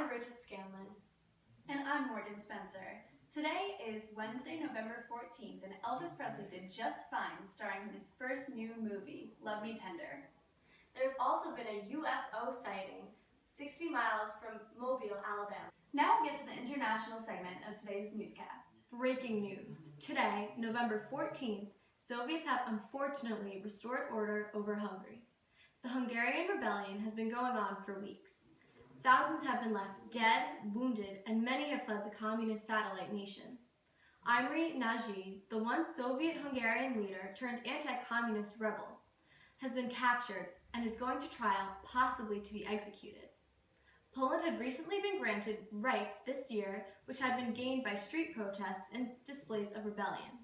Bridget Scanlon. And I'm Morgan Spencer. Today is Wednesday, November 14th, and Elvis Presley did just fine starring in his first new movie, Love Me Tender. There's also been a UFO sighting 60 miles from Mobile, Alabama. Now we'll get to the international segment of today's newscast. Breaking news. Today, November 14th, Soviets have unfortunately restored order over Hungary. The Hungarian Rebellion has been going on for weeks. Thousands have been left dead, wounded, and many have fled the communist satellite nation. Imre Nagy, the once Soviet Hungarian leader turned anti-communist rebel, has been captured and is going to trial, possibly to be executed. Poland had recently been granted rights this year which had been gained by street protests and displays of rebellion.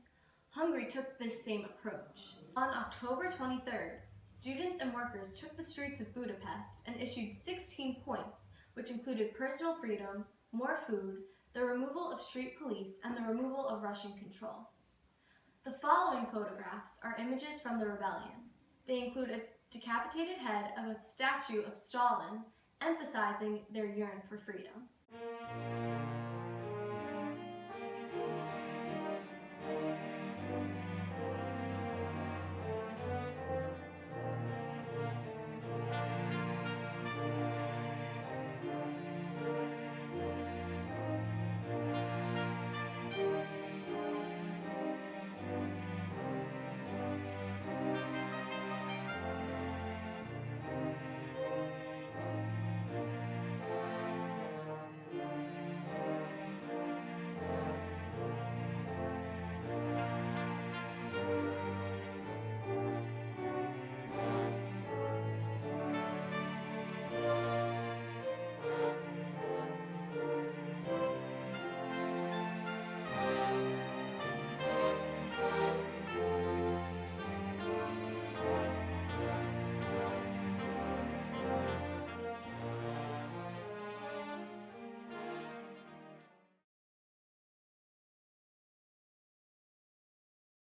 Hungary took this same approach. On October 23rd, students and workers took the streets of Budapest and issued 16 points, which included personal freedom, more food, the removal of street police, and the removal of Russian control. The following photographs are images from the rebellion. They include a decapitated head of a statue of Stalin, emphasizing their yearn for freedom.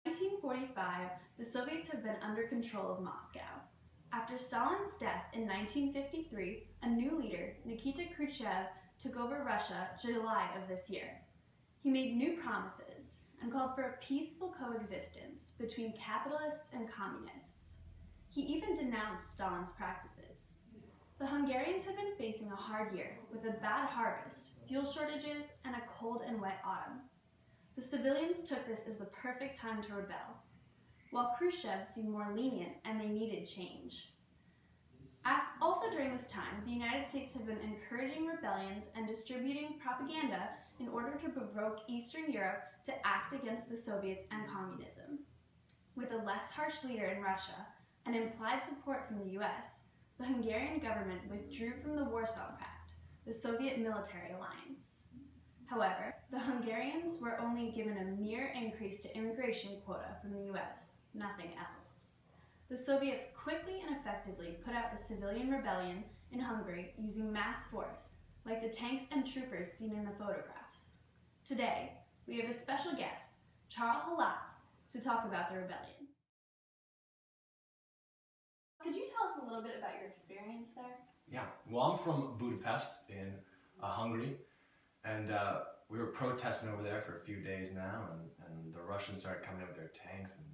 In 1945, the Soviets have been under control of Moscow. After Stalin's death in 1953, a new leader, Nikita Khrushchev, took over Russia July of this year. He made new promises and called for a peaceful coexistence between capitalists and communists. He even denounced Stalin's practices. The Hungarians had been facing a hard year with a bad harvest, fuel shortages, and a cold and wet autumn. The civilians took this as the perfect time to rebel, while Khrushchev seemed more lenient and they needed change. Also during this time, the United States had been encouraging rebellions and distributing propaganda in order to provoke Eastern Europe to act against the Soviets and communism. With a less harsh leader in Russia and implied support from the US, the Hungarian government withdrew from the Warsaw Pact, the Soviet military alliance. However, the Hungarians were only given a mere increase to immigration quota from the US, nothing else. The Soviets quickly and effectively put out the civilian rebellion in Hungary using mass force, like the tanks and troopers seen in the photographs. Today, we have a special guest, Charles Halatz, to talk about the rebellion. Could you tell us a little bit about your experience there? Yeah, well, I'm from Budapest in Hungary. And we were protesting over there for a few days now, and the Russians started coming in with their tanks, and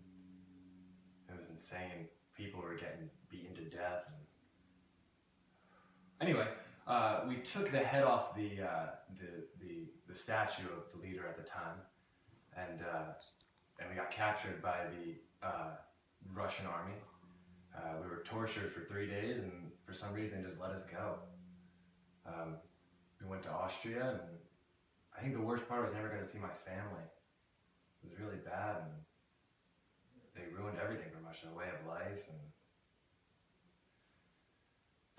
it was insane. People were getting beaten to death. Anyway, we took the head off the statue of the leader at the time, and we got captured by the Russian army. We were tortured for 3 days, and for some reason they just let us go. We went to Austria, and I think the worst part was never going to see my family. It was really bad, and they ruined everything for Russia, a way of life. And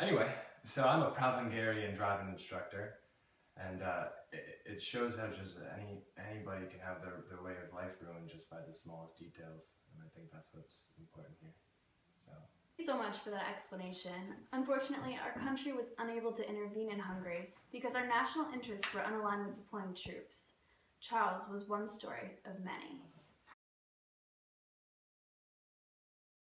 anyway, so I'm a proud Hungarian driving instructor, and it shows how just anybody can have their way of life ruined just by the smallest details, and I think that's what's important here. Thank you so much for that explanation. Unfortunately, our country was unable to intervene in Hungary because our national interests were unaligned with deploying troops. Charles was one story of many.